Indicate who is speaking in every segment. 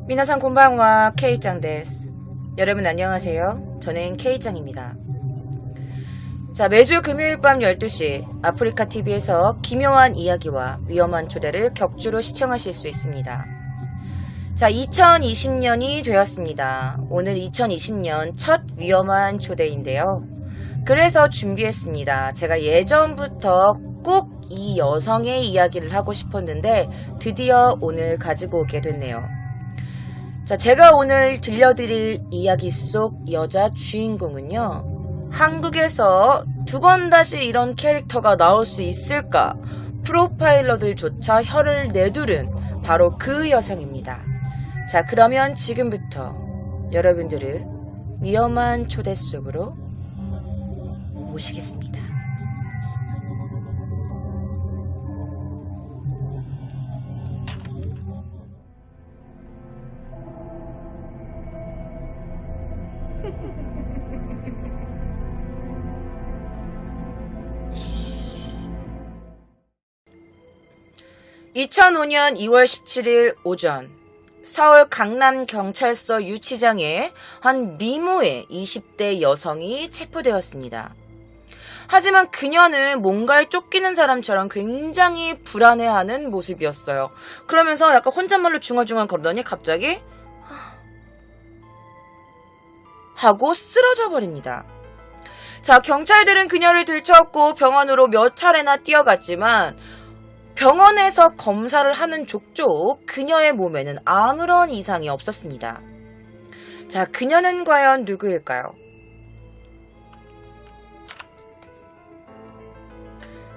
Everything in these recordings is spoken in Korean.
Speaker 1: 미나상 곤방와 K짱 데스. 여러분 안녕하세요. 저는 K짱입니다. 자, 매주 금요일 밤 12시 아프리카TV에서 기묘한 이야기와 위험한 초대를 격주로 시청하실 수 있습니다. 자, 2020년이 되었습니다. 오늘 2020년 첫 위험한 초대인데요. 그래서 준비했습니다. 제가 예전부터 꼭 이 여성의 이야기를 하고 싶었는데 드디어 오늘 가지고 오게 됐네요. 자, 제가 오늘 들려드릴 이야기 속 여자 주인공은요, 한국에서 두 번 다시 이런 캐릭터가 나올 수 있을까? 프로파일러들조차 혀를 내두른 바로 그 여성입니다. 자, 그러면 지금부터 여러분들을 위험한 초대 속으로 모시겠습니다. 2005년 2월 17일 오전 서울 강남경찰서 유치장에 한 미모의 20대 여성이 체포되었습니다. 하지만 그녀는 뭔가에 쫓기는 사람처럼 굉장히 불안해하는 모습이었어요. 그러면서 약간 혼잣말로 중얼중얼 거리더니 갑자기 하고 쓰러져 버립니다. 자, 경찰들은 그녀를 들쳐업고 병원으로 몇 차례나 뛰어갔지만 병원에서 검사를 하는 족족 그녀의 몸에는 아무런 이상이 없었습니다. 자, 그녀는 과연 누구일까요?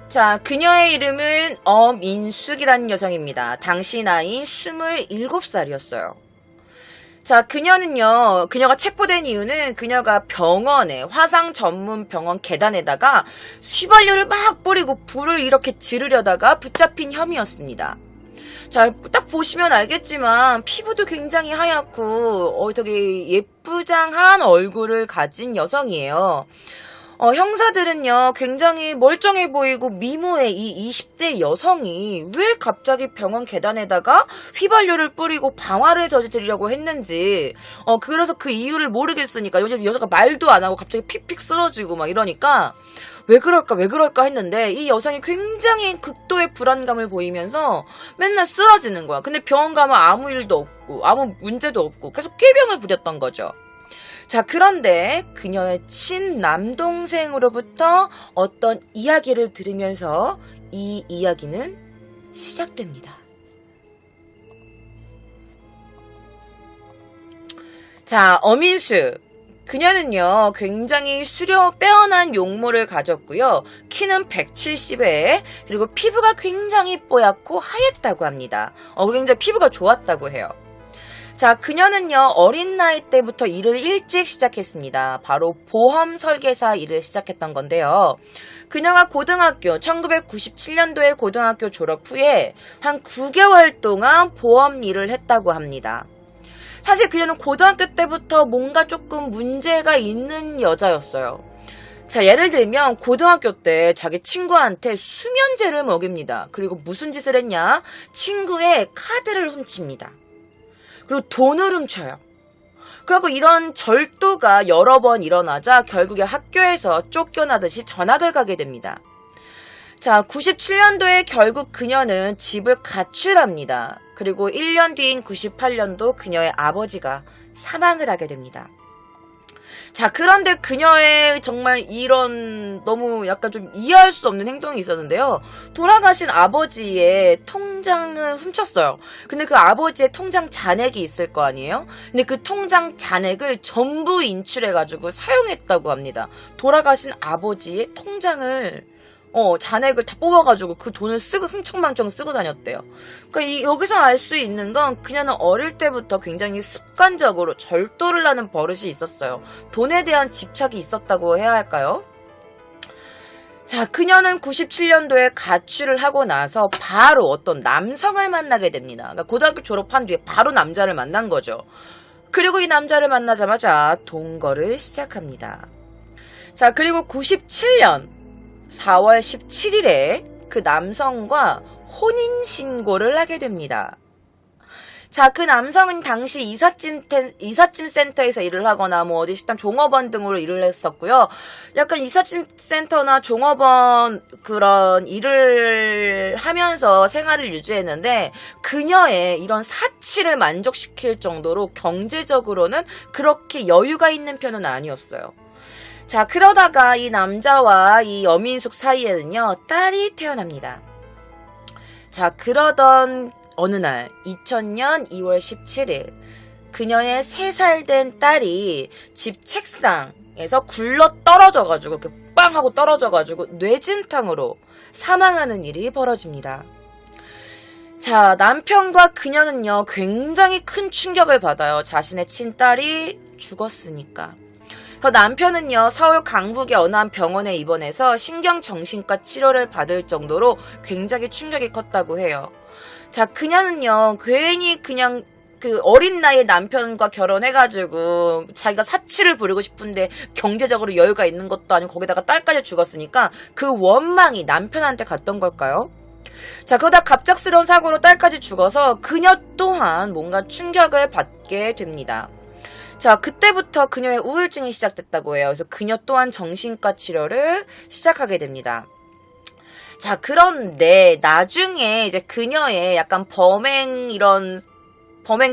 Speaker 1: 자, 그녀의 이름은 엄인숙이라는 여성입니다. 당시 나이 27살이었어요. 자, 그녀가 체포된 이유는 그녀가 병원에, 화상 전문 병원 계단에다가 휘발유를 막 뿌리고 불을 이렇게 지르려다가 붙잡힌 혐의였습니다. 자, 딱 보시면 알겠지만 피부도 굉장히 하얗고 되게 예쁘장한 얼굴을 가진 여성이에요. 형사들은요, 굉장히 멀쩡해 보이고 미모의 이 20대 여성이 왜 갑자기 병원 계단에다가 휘발유를 뿌리고 방화를 저지르려고 했는지, 그래서 그 이유를 모르겠으니까, 요즘 여자가 말도 안 하고 갑자기 픽픽 쓰러지고 막 이러니까, 왜 그럴까 했는데, 이 여성이 굉장히 극도의 불안감을 보이면서 맨날 쓰러지는 거야. 근데 병원 가면 아무 일도 없고, 아무 문제도 없고, 계속 꾀병을 부렸던 거죠. 자, 그런데 그녀의 친남동생으로부터 어떤 이야기를 들으면서 이 이야기는 시작됩니다. 자, 엄인숙. 그녀는요, 굉장히 빼어난 용모를 가졌고요. 키는 170에, 그리고 피부가 굉장히 뽀얗고 하얗다고 합니다. 굉장히 피부가 좋았다고 해요. 자, 그녀는요, 어린 나이 때부터 일을 일찍 시작했습니다. 바로 보험 설계사 일을 시작했던 건데요. 그녀가 1997년도에 고등학교 졸업 후에 한 9개월 동안 보험 일을 했다고 합니다. 사실 그녀는 고등학교 때부터 뭔가 조금 문제가 있는 여자였어요. 자, 예를 들면 고등학교 때 자기 친구한테 수면제를 먹입니다. 그리고 무슨 짓을 했냐? 친구의 카드를 훔칩니다. 그리고 돈을 훔쳐요. 그리고 이런 절도가 여러 번 일어나자 결국에 학교에서 쫓겨나듯이 전학을 가게 됩니다. 자, 97년도에 결국 그녀는 집을 가출합니다. 그리고 1년 뒤인 98년도 그녀의 아버지가 사망을 하게 됩니다. 자, 그런데 그녀의 정말 이런 너무 약간 좀 이해할 수 없는 행동이 있었는데요. 돌아가신 아버지의 통장을 훔쳤어요. 근데 그 아버지의 통장 잔액이 있을 거 아니에요? 근데 그 통장 잔액을 전부 인출해가지고 사용했다고 합니다. 돌아가신 아버지의 통장을 잔액을 다 뽑아가지고 그 돈을 흥청망청 쓰고 다녔대요. 그러니까 여기서 알 수 있는 건 그녀는 어릴 때부터 굉장히 습관적으로 절도를 하는 버릇이 있었어요. 돈에 대한 집착이 있었다고 해야 할까요? 자, 그녀는 97년도에 가출을 하고 나서 바로 어떤 남성을 만나게 됩니다. 그러니까 고등학교 졸업한 뒤에 바로 남자를 만난 거죠. 그리고 이 남자를 만나자마자 동거를 시작합니다. 자, 그리고 97년 4월 17일에 그 남성과 혼인신고를 하게 됩니다. 자, 그 남성은 당시 이삿짐 센터에서 일을 하거나 뭐 어디 식당 종업원 등으로 일을 했었고요. 약간 이삿짐 센터나 종업원 그런 일을 하면서 생활을 유지했는데 그녀의 이런 사치를 만족시킬 정도로 경제적으로는 그렇게 여유가 있는 편은 아니었어요. 자, 그러다가 이 남자와 이 어민숙 사이에는요, 딸이 태어납니다. 자, 그러던 어느 날 2000년 2월 17일 그녀의 3살 된 딸이 집 책상에서 굴러 떨어져가지고 빵 하고 떨어져가지고 뇌진탕으로 사망하는 일이 벌어집니다. 자, 남편과 그녀는요 굉장히 큰 충격을 받아요. 자신의 친딸이 죽었으니까. 남편은요 서울 강북의 어느 한 병원에 입원해서 신경정신과 치료를 받을 정도로 굉장히 충격이 컸다고 해요. 자, 그녀는요 괜히 그냥 그 어린 나이에 남편과 결혼해가지고 자기가 사치를 부리고 싶은데 경제적으로 여유가 있는 것도 아니고 거기다가 딸까지 죽었으니까 그 원망이 남편한테 갔던 걸까요? 자, 그러다 갑작스러운 사고로 딸까지 죽어서 그녀 또한 뭔가 충격을 받게 됩니다. 자, 그때부터 그녀의 우울증이 시작됐다고 해요. 그래서 그녀 또한 정신과 치료를 시작하게 됩니다. 자, 그런데 나중에 이제 그녀의 약간 범행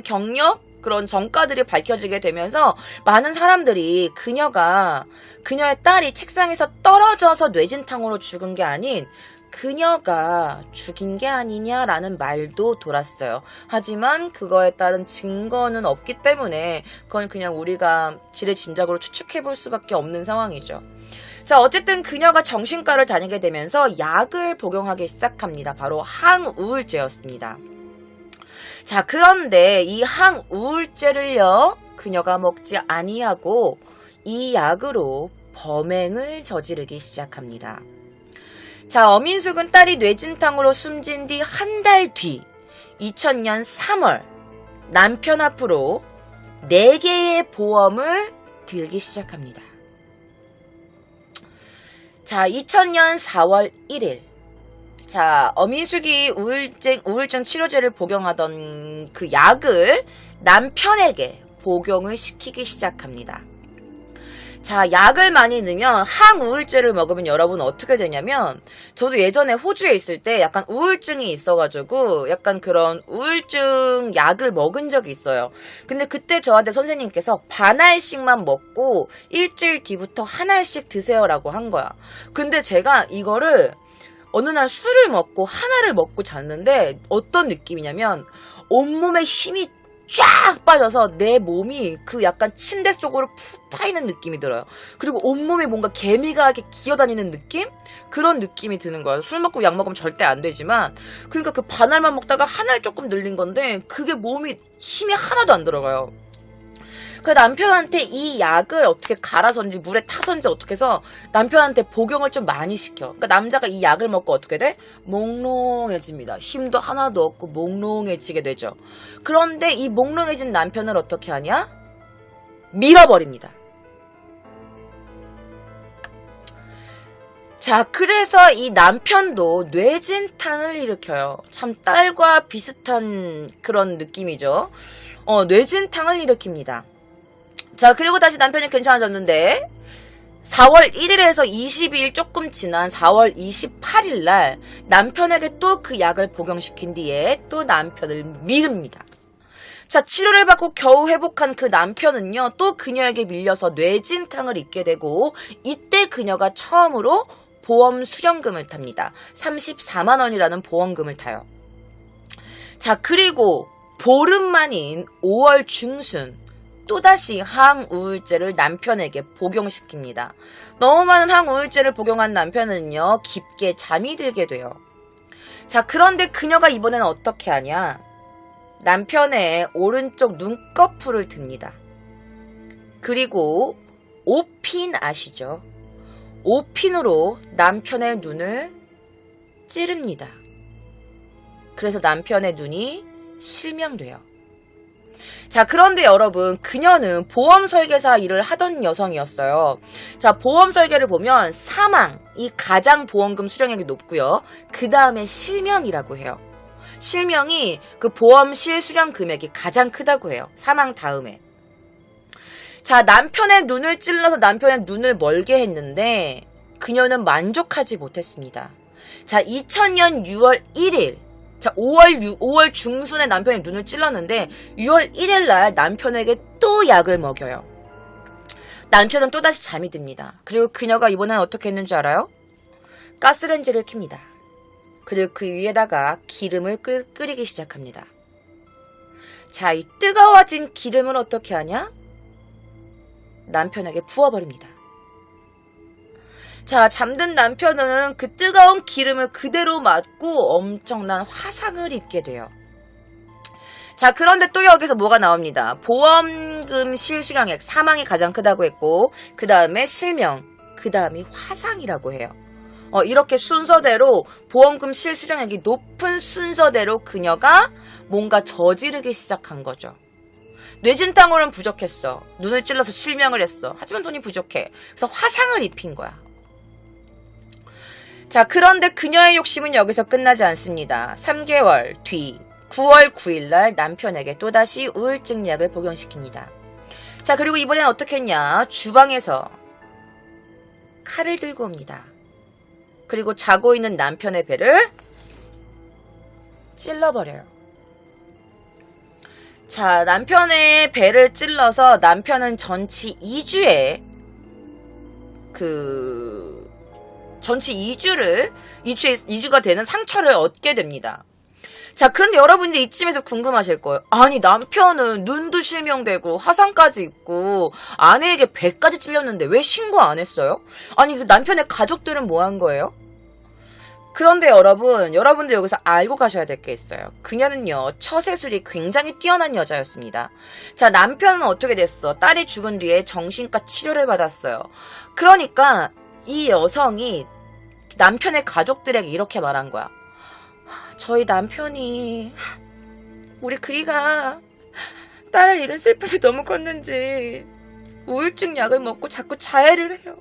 Speaker 1: 경력? 그런 전과들이 밝혀지게 되면서 많은 사람들이 그녀의 딸이 책상에서 떨어져서 뇌진탕으로 죽은 게 아닌 그녀가 죽인 게 아니냐라는 말도 돌았어요. 하지만 그거에 따른 증거는 없기 때문에 그건 그냥 우리가 지레짐작으로 추측해볼 수밖에 없는 상황이죠. 자, 어쨌든 그녀가 정신과를 다니게 되면서 약을 복용하기 시작합니다. 바로 항우울제였습니다. 자, 그런데 이 항우울제를요 그녀가 먹지 아니하고 이 약으로 범행을 저지르기 시작합니다. 자, 어민숙은 딸이 뇌진탕으로 숨진 뒤 한 달 뒤 2000년 3월 남편 앞으로 4개의 보험을 들기 시작합니다. 자, 2000년 4월 1일 자, 어민숙이 우울증 치료제를 복용하던 그 약을 남편에게 복용을 시키기 시작합니다. 자, 약을 많이 넣으면 항우울제를 먹으면 여러분 어떻게 되냐면 저도 예전에 호주에 있을 때 약간 우울증이 있어가지고 약간 그런 우울증 약을 먹은 적이 있어요. 근데 그때 저한테 선생님께서 반 알씩만 먹고 일주일 뒤부터 한 알씩 드세요라고 한 거야. 근데 제가 이거를 어느 날 술을 먹고 하나를 먹고 잤는데 어떤 느낌이냐면 온몸에 힘이 쫙 빠져서 내 몸이 그 약간 침대 속으로 푹 파이는 느낌이 들어요. 그리고 온몸에 뭔가 개미가 이렇게 기어다니는 느낌? 그런 느낌이 드는 거예요. 술 먹고 약 먹으면 절대 안 되지만 그러니까 그 반알만 먹다가 한 알 조금 늘린 건데 그게 몸이 힘이 하나도 안 들어가요. 그 남편한테 이 약을 어떻게 갈아서인지 물에 타서인지 어떻게 해서 남편한테 복용을 좀 많이 시켜. 그러니까 남자가 이 약을 먹고 어떻게 돼? 몽롱해집니다. 힘도 하나도 없고 몽롱해지게 되죠. 그런데 이 몽롱해진 남편을 어떻게 하냐? 밀어버립니다. 자, 그래서 이 남편도 뇌진탕을 일으켜요. 참 딸과 비슷한 그런 느낌이죠. 뇌진탕을 일으킵니다. 자, 그리고 다시 남편이 괜찮아졌는데 4월 1일에서 22일 조금 지난 4월 28일 날 남편에게 또 그 약을 복용시킨 뒤에 또 남편을 미릅니다. 자, 치료를 받고 겨우 회복한 그 남편은요 또 그녀에게 밀려서 뇌진탕을 입게 되고 이때 그녀가 처음으로 보험 수령금을 탑니다. 34만 원이라는 보험금을 타요. 자, 그리고 보름 만인 5월 중순 또다시 항우울제를 남편에게 복용시킵니다. 너무 많은 항우울제를 복용한 남편은요 깊게 잠이 들게 돼요. 자, 그런데 그녀가 이번에는 어떻게 하냐? 남편의 오른쪽 눈꺼풀을 듭니다. 그리고 오핀 아시죠? 오핀으로 남편의 눈을 찌릅니다. 그래서 남편의 눈이 실명돼요. 자, 그런데 여러분 그녀는 보험 설계사 일을 하던 여성이었어요. 자, 보험 설계를 보면 사망이 가장 보험금 수령액이 높고요. 그 다음에 실명이라고 해요. 실명이 그 보험 실수령 금액이 가장 크다고 해요. 사망 다음에. 자, 남편의 눈을 찔러서 남편의 눈을 멀게 했는데 그녀는 만족하지 못했습니다. 자, 2000년 6월 1일. 자, 5월 중순에 남편의 눈을 찔렀는데 6월 1일 날 남편에게 또 약을 먹여요. 남편은 또다시 잠이 듭니다. 그리고 그녀가 이번엔 어떻게 했는지 알아요? 가스레인지를 켭니다. 그리고 그 위에다가 기름을 끓이기 시작합니다. 자, 이 뜨거워진 기름을 어떻게 하냐? 남편에게 부어버립니다. 자, 잠든 남편은 그 뜨거운 기름을 그대로 맞고 엄청난 화상을 입게 돼요. 자, 그런데 또 여기서 뭐가 나옵니다. 보험금 실수령액 사망이 가장 크다고 했고 그 다음에 실명, 그 다음이 화상이라고 해요. 이렇게 순서대로 보험금 실수령액이 높은 순서대로 그녀가 뭔가 저지르기 시작한 거죠. 뇌진탕으로는 부족했어. 눈을 찔러서 실명을 했어. 하지만 돈이 부족해. 그래서 화상을 입힌 거야. 자, 그런데 그녀의 욕심은 여기서 끝나지 않습니다. 3개월 뒤 9월 9일 날 남편에게 또다시 우울증 약을 복용시킵니다. 자, 그리고 이번엔 어떻게 했냐? 주방에서 칼을 들고 옵니다. 그리고 자고 있는 남편의 배를 찔러버려요. 자, 남편의 배를 찔러서 남편은 전치 2주에 전치 2주가 되는 상처를 얻게 됩니다. 자, 그런데 여러분들 이쯤에서 궁금하실 거예요. 아니, 남편은 눈도 실명되고 화상까지 있고 아내에게 배까지 찔렸는데 왜 신고 안 했어요? 아니, 그 남편의 가족들은 뭐 한 거예요? 그런데 여러분들 여기서 알고 가셔야 될 게 있어요. 그녀는요, 처세술이 굉장히 뛰어난 여자였습니다. 자, 남편은 어떻게 됐어? 딸이 죽은 뒤에 정신과 치료를 받았어요. 그러니까 이 여성이 남편의 가족들에게 이렇게 말한 거야. 저희 남편이 우리 그이가 딸을 잃은 슬픔이 너무 컸는지 우울증 약을 먹고 자꾸 자해를 해요.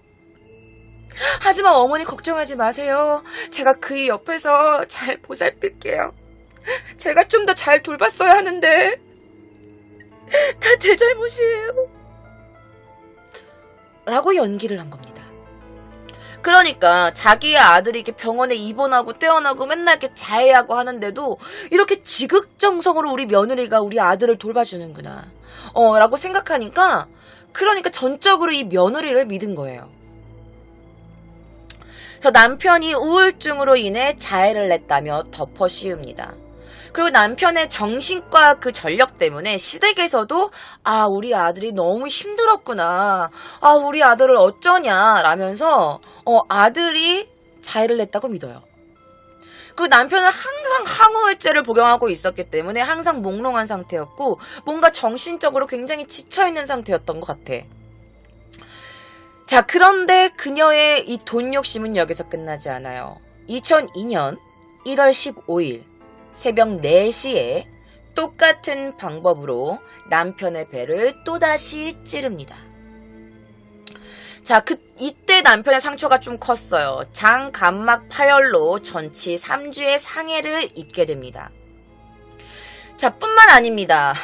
Speaker 1: 하지만 어머니 걱정하지 마세요. 제가 그이 옆에서 잘 보살필게요. 제가 좀 더 잘 돌봤어야 하는데 다 제 잘못이에요. 라고 연기를 한 겁니다. 그러니까 자기의 아들이 이렇게 병원에 입원하고 떼어나고 맨날 이렇게 자해하고 하는데도 이렇게 지극정성으로 우리 며느리가 우리 아들을 돌봐주는구나. 라고 생각하니까 그러니까 전적으로 이 며느리를 믿은 거예요. 그래서 남편이 우울증으로 인해 자해를 냈다며 덮어 씌웁니다. 그리고 남편의 정신과 그 전력 때문에 시댁에서도 우리 아들이 너무 힘들었구나. 우리 아들을 어쩌냐 라면서 아들이 자해를 냈다고 믿어요. 그리고 남편은 항상 항우울제를 복용하고 있었기 때문에 항상 몽롱한 상태였고 뭔가 정신적으로 굉장히 지쳐있는 상태였던 것 같아. 자, 그런데 그녀의 이 돈 욕심은 여기서 끝나지 않아요. 2002년 1월 15일 새벽 4시에 똑같은 방법으로 남편의 배를 또다시 찌릅니다. 자, 이때 남편의 상처가 좀 컸어요. 장감막 파열로 전치 3주의 상해를 입게 됩니다. 자, 뿐만 아닙니다.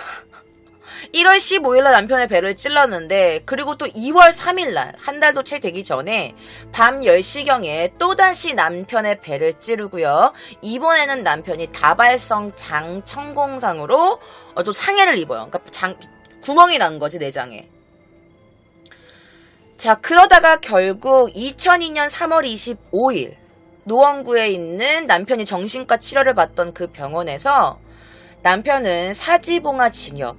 Speaker 1: 1월 15일날 남편의 배를 찔렀는데 그리고 또 2월 3일날 한 달도 채 되기 전에 밤 10시경에 또다시 남편의 배를 찌르고요. 이번에는 남편이 다발성 장천공상으로 또 상해를 입어요. 그러니까 구멍이 난 거지, 내장에. 자, 그러다가 결국 2002년 3월 25일 노원구에 있는 남편이 정신과 치료를 받던 그 병원에서 남편은 사지봉화 진엽,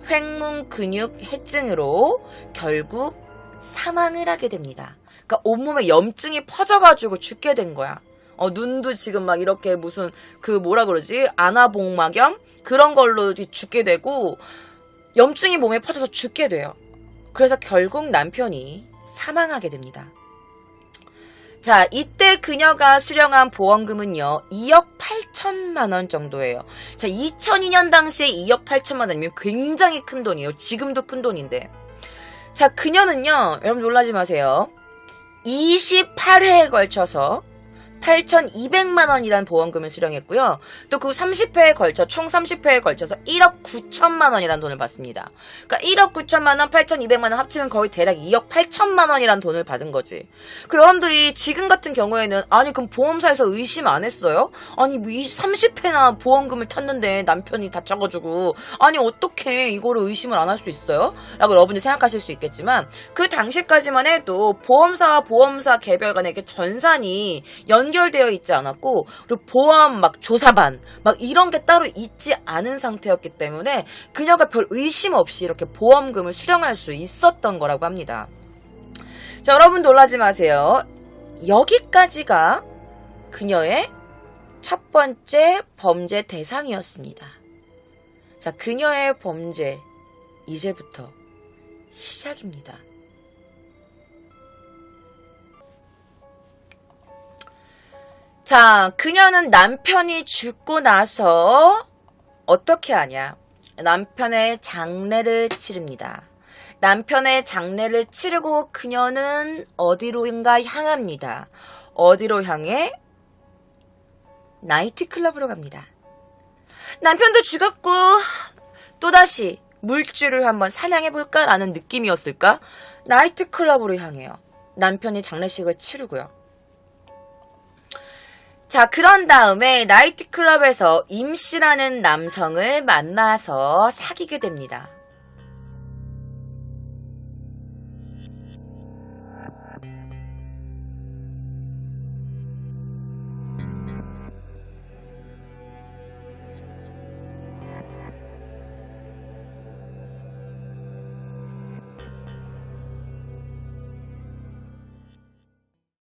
Speaker 1: 횡문 근육 해증으로 결국 사망을 하게 됩니다. 그러니까 온몸에 염증이 퍼져가지고 죽게 된 거야. 눈도 지금 막 이렇게 무슨 아나봉막염 그런 걸로 죽게 되고 염증이 몸에 퍼져서 죽게 돼요. 그래서 결국 남편이 사망하게 됩니다. 자, 이때 그녀가 수령한 보험금은요 2억 8천만 원 정도예요. 자, 2002년 당시에 2억 8천만 원이면 굉장히 큰 돈이에요. 지금도 큰 돈인데. 자, 그녀는요, 여러분 놀라지 마세요. 28회에 걸쳐서 8,200만 원이란 보험금을 수령했고요. 또 그 30회에 걸쳐 총 30회에 걸쳐서 1억 9천만 원이란 돈을 받습니다. 그러니까 1억 9천만 원, 8,200만 원 합치면 거의 대략 2억 8천만 원이란 돈을 받은 거지. 그 여러분들이 지금 같은 경우에는 아니 그럼 보험사에서 의심 안 했어요? 아니 뭐 30회나 보험금을 탔는데 남편이 다쳐가지고 아니 어떻게 이거를 의심을 안 할 수 있어요? 라고 여러분이 생각하실 수 있겠지만 그 당시까지만 해도 보험사와 보험사 개별 간에 이렇게 전산이 연결되어 있지 않았고 그리고 보험 막 조사반 막 이런 게 따로 있지 않은 상태였기 때문에 그녀가 별 의심 없이 이렇게 보험금을 수령할 수 있었던 거라고 합니다. 자, 여러분 놀라지 마세요. 여기까지가 그녀의 첫 번째 범죄 대상이었습니다. 자, 그녀의 범죄 이제부터 시작입니다. 자, 그녀는 남편이 죽고 나서 어떻게 하냐? 남편의 장례를 치릅니다. 남편의 장례를 치르고 그녀는 어디로인가 향합니다. 어디로 향해? 나이트클럽으로 갑니다. 남편도 죽었고 또다시 물줄을 한번 사냥해볼까라는 느낌이었을까? 나이트클럽으로 향해요. 남편이 장례식을 치르고요. 자, 그런 다음에 나이트클럽에서 임씨라는 남성을 만나서 사귀게 됩니다.